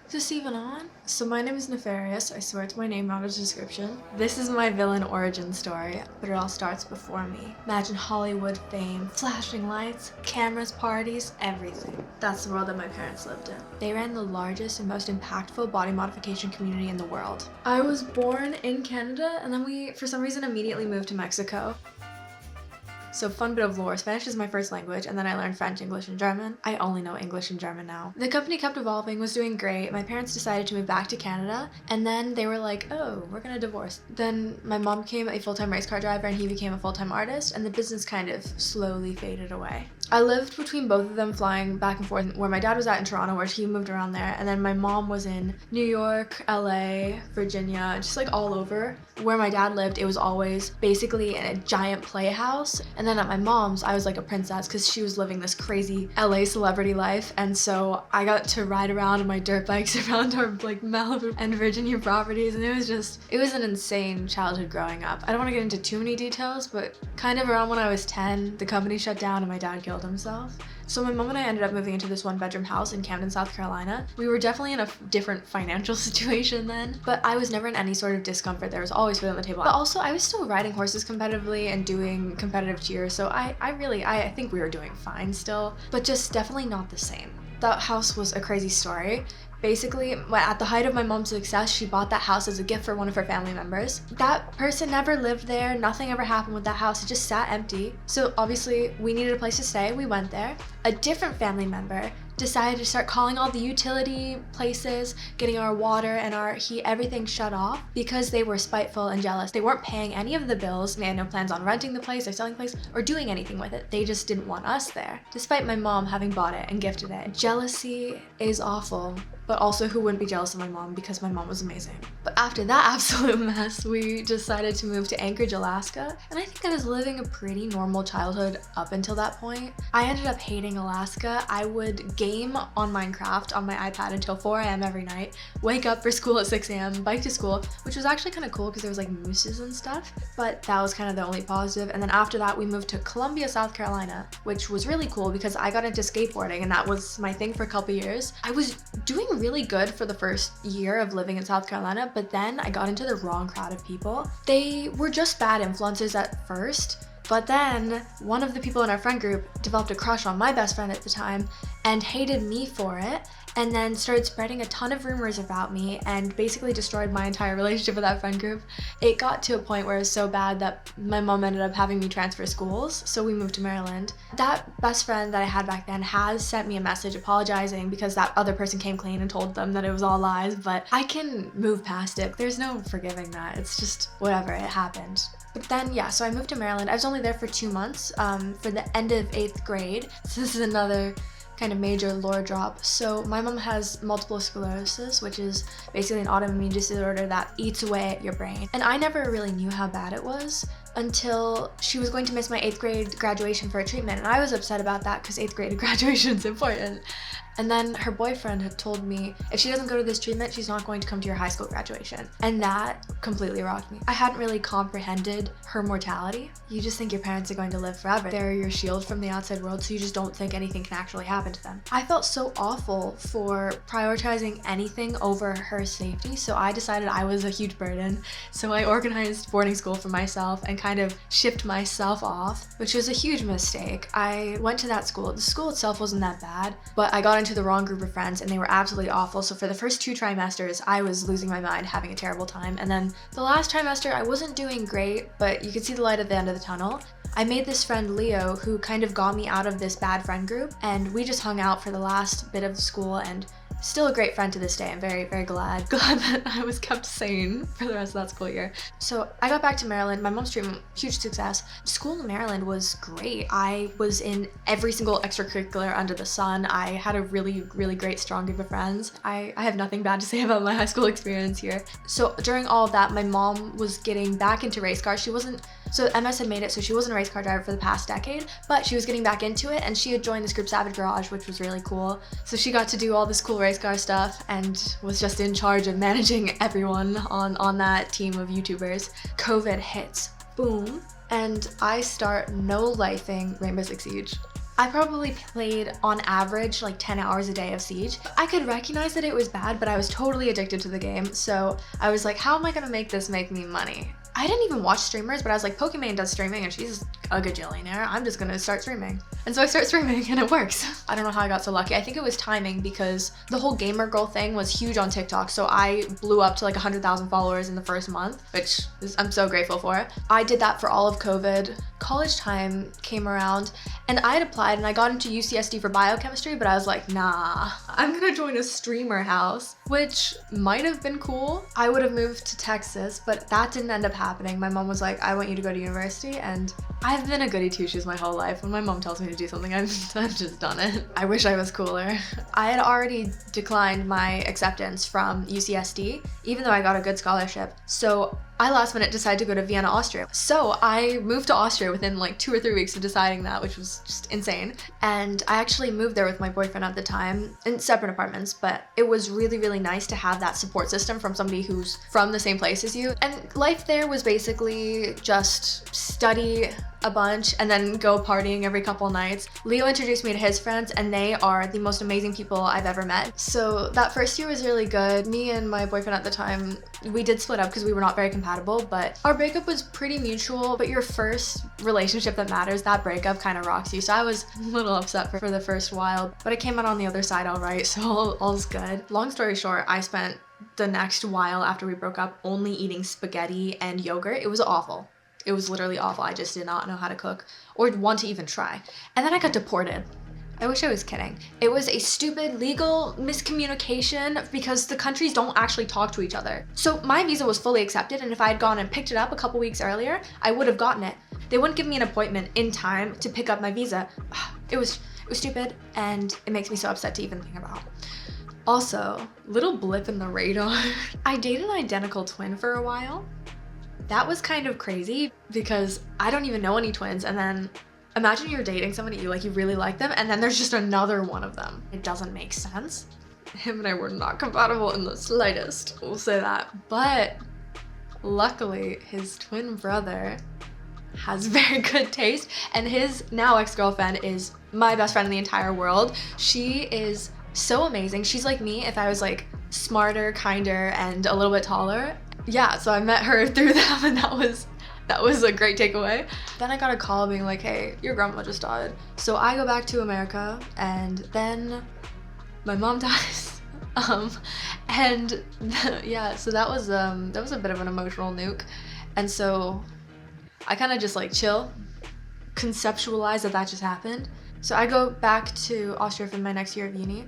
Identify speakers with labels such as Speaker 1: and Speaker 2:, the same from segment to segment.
Speaker 1: Is this even on? So my name is Nefarious. I swear it's my name, not a description. This is my villain origin story, but it all starts before me. Imagine Hollywood fame, flashing lights, cameras, parties, everything. That's the world that my parents lived in. They ran the largest and most impactful body modification community in the world. I was born in Canada, and then we, for some reason, immediately moved to Mexico. So fun bit of lore, Spanish is my first language, and then I learned French, English, and German. I only know English and German now. The company kept evolving, was doing great. My parents decided to move back to Canada, and then they were like, oh, we're gonna divorce. Then my mom became a full-time race car driver, and he became a full-time artist, and the business kind of slowly faded away. I lived between both of them, flying back and forth, where my dad was at in Toronto, where he moved around there, and then my mom was in New York, LA, Virginia, just like all over. Where my dad lived, it was always basically in a giant playhouse, and then at my mom's, I was like a princess because she was living this crazy LA celebrity life, and so I got to ride around on my dirt bikes around our like Malibu and Virginia properties, and it was an insane childhood growing up. I don't want to get into too many details, but kind of around when I was 10, the company shut down and my dad killed himself. So my mom and I ended up moving into this one-bedroom house in Camden, South Carolina. We were definitely in a different financial situation then, but I was never in any sort of discomfort. There was always food on the table. But also, I was still riding horses competitively and doing competitive cheer, so I think we were doing fine still, but just definitely not the same. That house was a crazy story. Basically, at the height of my mom's success, she bought that house as a gift for one of her family members. That person never lived there. Nothing ever happened with that house. It just sat empty. So obviously, we needed a place to stay. We went there. A different family member decided to start calling all the utility places, getting our water and our heat, everything shut off because they were spiteful and jealous. They weren't paying any of the bills. They had no plans on renting the place or selling the place or doing anything with it. They just didn't want us there, despite my mom having bought it and gifted it. Jealousy is awful, but also who wouldn't be jealous of my mom because my mom was amazing. But after that absolute mess, we decided to move to Anchorage, Alaska, and I think I was living a pretty normal childhood up until that point. I ended up hating Alaska. I would game on Minecraft on my iPad until 4 a.m. every night, wake up for school at 6 a.m., bike to school, which was actually kind of cool because there was like mooses and stuff, but that was kind of the only positive. And then after that, we moved to Columbia, South Carolina, which was really cool because I got into skateboarding and that was my thing for a couple years. I was doing really good for the first year of living in South Carolina, but then I got into the wrong crowd of people. They were just bad influences at first, but then one of the people in our friend group developed a crush on my best friend at the time and hated me for it, and then started spreading a ton of rumors about me and basically destroyed my entire relationship with that friend group. It got to a point where it was so bad that my mom ended up having me transfer schools, so we moved to Maryland. That best friend that I had back then has sent me a message apologizing because that other person came clean and told them that it was all lies, but I can move past it. There's no forgiving that. It's just whatever, it happened. But then, yeah, so I moved to Maryland. I was only there for 2 months, for the end of 8th grade. So this is another kind of major lore drop. So my mom has multiple sclerosis, which is basically an autoimmune disorder that eats away at your brain. And I never really knew how bad it was until she was going to miss my 8th grade graduation for a treatment. And I was upset about that because 8th grade graduation is important. And then her boyfriend had told me, if she doesn't go to this treatment, she's not going to come to your high school graduation. And that completely rocked me. I hadn't really comprehended her mortality. You just think your parents are going to live forever. They're your shield from the outside world, so you just don't think anything can actually happen to them. I felt so awful for prioritizing anything over her safety, so I decided I was a huge burden. So I organized boarding school for myself and kind of shipped myself off, which was a huge mistake. I went to that school. The school itself wasn't that bad, but I got into the wrong group of friends and they were absolutely awful. So for the first 2 trimesters, I was losing my mind, having a terrible time. And then the last trimester, I wasn't doing great, but you could see the light at the end of the tunnel. I made this friend Leo who kind of got me out of this bad friend group, and we just hung out for the last bit of school, and still a great friend to this day. I'm very, very glad that I was kept sane for the rest of that school year. So I got back to Maryland. My mom's treatment, huge success. School in Maryland was great. I was in every single extracurricular under the sun. I had a really, really great, strong group of friends. I have nothing bad to say about my high school experience here. So during all of that, my mom was getting back into race cars. So MS had made it so she wasn't a race car driver for the past decade, but she was getting back into it, and she had joined this group Savage Garage, which was really cool. So she got to do all this cool race car stuff and was just in charge of managing everyone on that team of YouTubers. COVID hits, boom, and I start no-lifing Rainbow Six Siege. I probably played on average like 10 hours a day of Siege. I could recognize that it was bad, but I was totally addicted to the game. So I was like, how am I gonna make this make me money? I didn't even watch streamers, but I was like, Pokimane does streaming and she's a gajillionaire. I'm just gonna start streaming. And so I start streaming and it works. I don't know how I got so lucky. I think it was timing because the whole gamer girl thing was huge on TikTok. So I blew up to like 100,000 followers in the first month, which I'm so grateful for. I did that for all of COVID. College time came around and I had applied and I got into UCSD for biochemistry, but I was like, nah, I'm gonna join a streamer house, which might have been cool. I would have moved to Texas, but that didn't end up happening. My mom was like, I want you to go to university, and I've been a goody two-shoes my whole life. When my mom tells me to do something, I've just done it. I wish I was cooler. I had already declined my acceptance from UCSD, even though I got a good scholarship. So I last minute decided to go to Vienna, Austria. So I moved to Austria within like 2 or 3 weeks of deciding that, which was just insane. And I actually moved there with my boyfriend at the time in separate apartments, but it was really, really nice to have that support system from somebody who's from the same place as you. And life there was basically just study a bunch and then go partying every couple nights. Leo introduced me to his friends and they are the most amazing people I've ever met. So that first year was really good. Me and my boyfriend at the time, we did split up because we were not very compatible, but our breakup was pretty mutual. But your first relationship that matters, that breakup kind of rocks you. So I was a little upset for the first while, but I came out on the other side all right, so all's good. Long story short, I spent the next while after we broke up only eating spaghetti and yogurt. It was awful. It was literally awful. I just did not know how to cook or want to even try. And then I got deported. I wish I was kidding. It was a stupid legal miscommunication because the countries don't actually talk to each other. So my visa was fully accepted, and if I had gone and picked it up a couple weeks earlier, I would have gotten it. They wouldn't give me an appointment in time to pick up my visa. It was stupid, and it makes me so upset to even think about. Also, little blip in the radar. I dated an identical twin for a while. That was kind of crazy because I don't even know any twins, and then imagine you're dating somebody you really like them, and then there's just another one of them. It doesn't make sense. Him and I were not compatible in the slightest, we'll say that. But luckily, his twin brother has very good taste, and his now ex-girlfriend is my best friend in the entire world. She is so amazing. She's like me if I was like smarter, kinder, and a little bit taller. Yeah, so I met her through them, and that was a great takeaway. Then I got a call being like, hey, your grandma just died. So I go back to America, and then my mom dies. And yeah, so that was a bit of an emotional nuke. And so I kind of just like chill, conceptualize that just happened. So I go back to Austria for my next year of uni.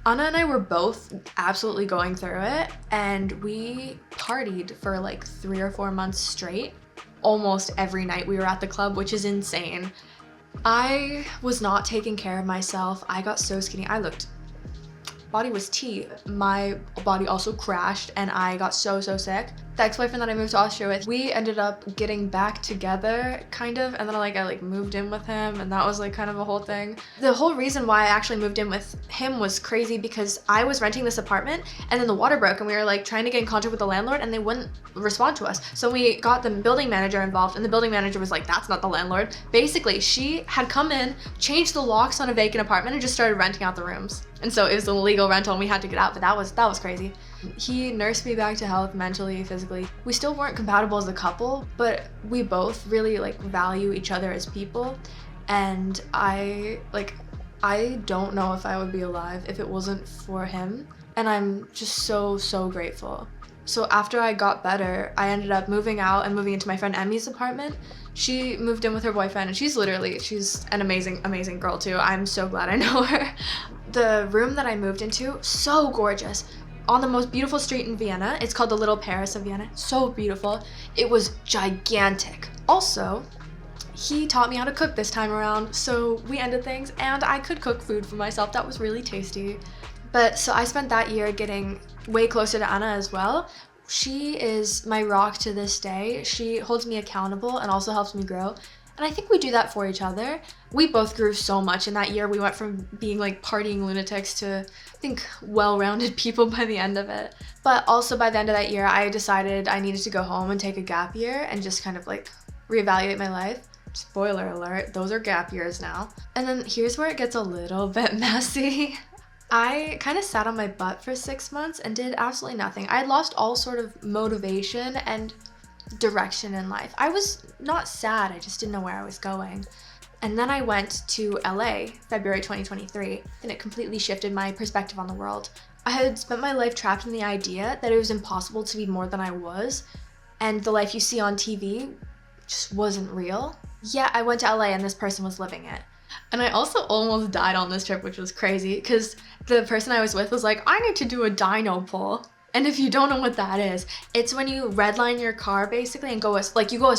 Speaker 1: Anna and I were both absolutely going through it, and we partied for like 3 or 4 months straight. Almost every night we were at the club, which is insane. I was not taking care of myself. I got so skinny. Body was tea. My body also crashed and I got so sick. The ex-boyfriend that I moved to Austria with, we ended up getting back together kind of, and then I moved in with him, and that was like kind of a whole thing. The whole reason why I actually moved in with him was crazy because I was renting this apartment and then the water broke and we were like trying to get in contact with the landlord and they wouldn't respond to us. So we got the building manager involved, and the building manager was like, that's not the landlord. Basically, she had come in, changed the locks on a vacant apartment, and just started renting out the rooms. And so it was an illegal rental and we had to get out, but that was crazy. He nursed me back to health mentally, physically. We still weren't compatible as a couple, but we both really value each other as people. And I don't know if I would be alive if it wasn't for him. And I'm just so grateful. So after I got better, I ended up moving out and moving into my friend Emmy's apartment. She moved in with her boyfriend, and she's an amazing girl too. I'm so glad I know her. The room that I moved into, so gorgeous. On the most beautiful street in Vienna. It's called the Little Paris of Vienna. So beautiful. It was gigantic. Also, he taught me how to cook this time around, so we ended things and I could cook food for myself. That was really tasty. But so I spent that year getting way closer to Anna as well. She is my rock to this day. She holds me accountable and also helps me grow. And I think we do that for each other. We both grew so much in that year. We went from being partying lunatics to, I think, well-rounded people by the end of it. But also by the end of that year, I decided I needed to go home and take a gap year and just kind of reevaluate my life. Spoiler alert, those are gap years now. And then here's where it gets a little bit messy. I kind of sat on my butt for 6 months and did absolutely nothing. I had lost all sort of motivation and direction in life. I was not sad, I just didn't know where I was going. And then I went to LA, February 2023, and it completely shifted my perspective on the world. I had spent my life trapped in the idea that it was impossible to be more than I was, and the life you see on TV just wasn't real. Yeah, I went to LA and this person was living it. And I also almost died on this trip, which was crazy, because the person I was with was like, I need to do a dyno pull. And if you don't know what that is, it's when you redline your car basically and go as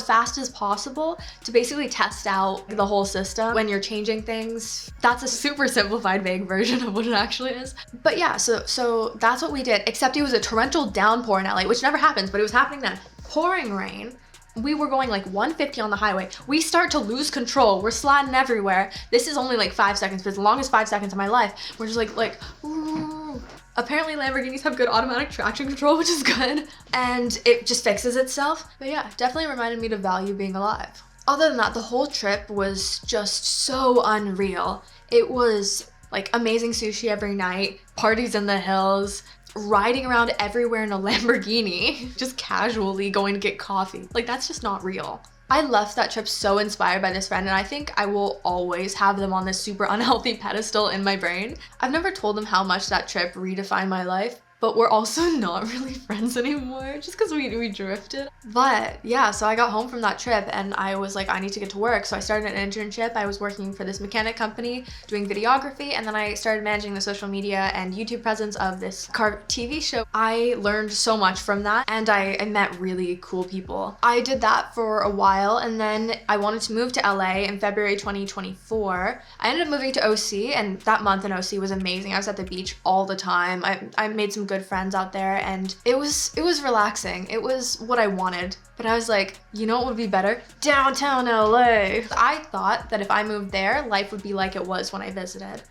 Speaker 1: fast as possible to basically test out the whole system when you're changing things. That's a super simplified, vague version of what it actually is. But yeah, so that's what we did, except it was a torrential downpour in LA, which never happens, but it was happening then. Pouring rain. We were going like 150 on the highway. We start to lose control. We're sliding everywhere. This is only like 5 seconds, but it's the longest 5 seconds of my life. We're just like, ooh. Apparently Lamborghinis have good automatic traction control, which is good. And it just fixes itself. But yeah, definitely reminded me to value being alive. Other than that, the whole trip was just so unreal. It was like amazing sushi every night, parties in the hills, riding around everywhere in a Lamborghini, just casually going to get coffee. Like, that's just not real. I left that trip so inspired by this friend, and I think I will always have them on this super unhealthy pedestal in my brain. I've never told them how much that trip redefined my life, but we're also not really friends anymore just because we drifted. But yeah, so I got home from that trip and I was like, I need to get to work. So I started an internship. I was working for this mechanic company doing videography, and then I started managing the social media and YouTube presence of this car TV show. I learned so much from that, and I met really cool people. I did that for a while, and then I wanted to move to LA in February 2024. I ended up moving to OC, and that month in OC was amazing. I was at the beach all the time. I made some good friends out there, and it was relaxing. It was what I wanted. But I was like, you know what would be better? Downtown LA. I thought that if I moved there, life would be like it was when I visited.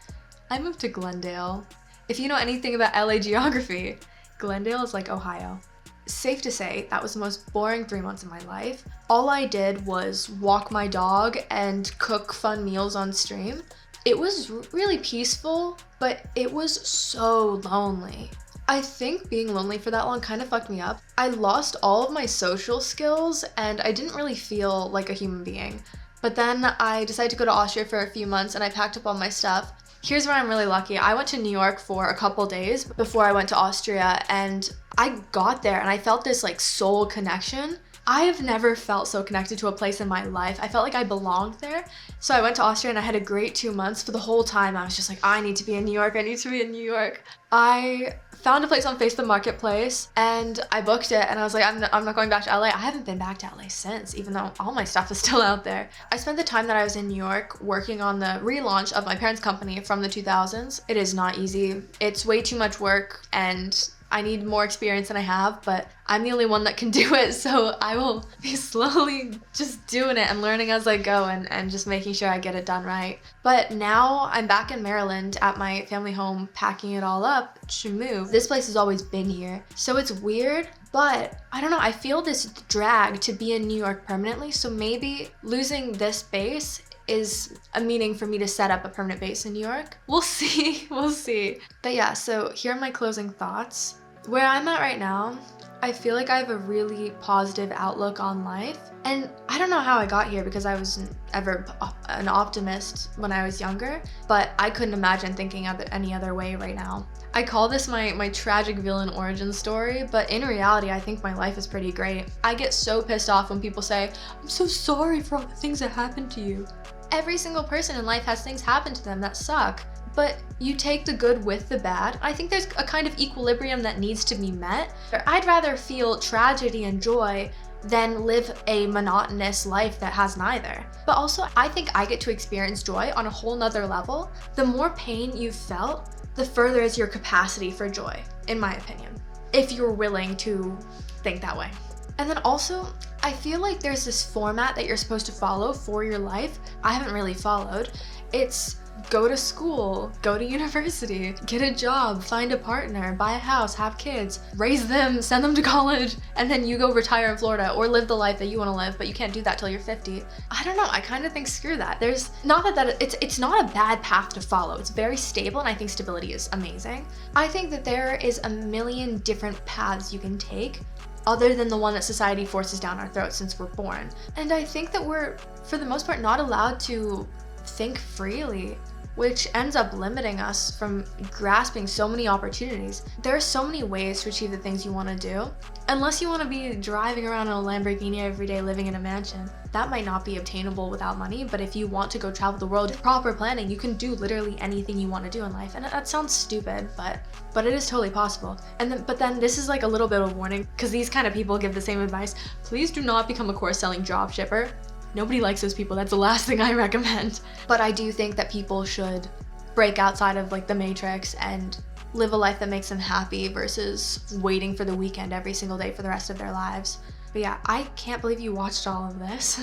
Speaker 1: I moved to Glendale. If you know anything about LA geography, Glendale is like Ohio. Safe to say, that was the most boring 3 months of my life. All I did was walk my dog and cook fun meals on stream. It was really peaceful, but it was so lonely. I think being lonely for that long kind of fucked me up. I lost all of my social skills and I didn't really feel like a human being. But then I decided to go to Austria for a few months and I packed up all my stuff. Here's where I'm really lucky. I went to New York for a couple days before I went to Austria, and I got there and I felt this like soul connection. I have never felt so connected to a place in my life. I felt like I belonged there. So I went to Austria and I had a great 2 months. For the whole time I was just like, I need to be in New York. I need to be in New York. I found a place on Facebook Marketplace and I booked it, and I was like, I'm not going back to LA. I haven't been back to LA since, even though all my stuff is still out there. I spent the time that I was in New York working on the relaunch of my parents' company from the 2000s. It is not easy. It's way too much work and I need more experience than I have, but I'm the only one that can do it, so I will be slowly just doing it and learning as I go and just making sure I get it done right. But now I'm back in Maryland at my family home, packing it all up to move. This place has always been here, so it's weird, but I don't know, I feel this drag to be in New York permanently, so maybe losing this base is a meaning for me to set up a permanent base in New York. We'll see, we'll see. But yeah, so here are my closing thoughts. Where I'm at right now, I feel like I have a really positive outlook on life. And I don't know how I got here because I wasn't ever an optimist when I was younger, but I couldn't imagine thinking of it any other way right now. I call this my tragic villain origin story, but in reality, I think my life is pretty great. I get so pissed off when people say, I'm so sorry for all the things that happened to you. Every single person in life has things happen to them that suck, but you take the good with the bad. I think there's a kind of equilibrium that needs to be met. I'd rather feel tragedy and joy than live a monotonous life that has neither. But also, I think I get to experience joy on a whole nother level. The more pain you've felt, the further is your capacity for joy, in my opinion, if you're willing to think that way. And then also, I feel like there's this format that you're supposed to follow for your life. I haven't really followed. It's go to school, go to university, get a job, find a partner, buy a house, have kids, raise them, send them to college, and then you go retire in Florida or live the life that you want to live, but you can't do that till you're 50. I don't know, I kind of think screw that. There's not that it's not a bad path to follow. It's very stable, and I think stability is amazing. I think that there is a million different paths you can take other than the one that society forces down our throats since we're born. And I think that we're, for the most part, not allowed to think freely, which ends up limiting us from grasping so many opportunities. There are so many ways to achieve the things you want to do. Unless you want to be driving around in a Lamborghini every day living in a mansion, that might not be obtainable without money, but if you want to go travel the world with proper planning, you can do literally anything you want to do in life. And that sounds stupid, but it is totally possible. But then this is like a little bit of a warning, because these kind of people give the same advice. Please do not become a course-selling job shipper. Nobody likes those people. That's the last thing I recommend. But I do think that people should break outside of like the matrix and live a life that makes them happy versus waiting for the weekend every single day for the rest of their lives. But yeah, I can't believe you watched all of this.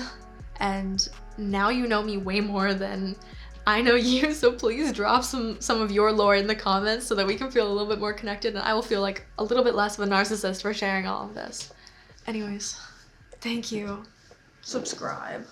Speaker 1: And now you know me way more than I know you, so please drop some of your lore in the comments so that we can feel a little bit more connected, and I will feel like a little bit less of a narcissist for sharing all of this. Anyways, thank you. Subscribe.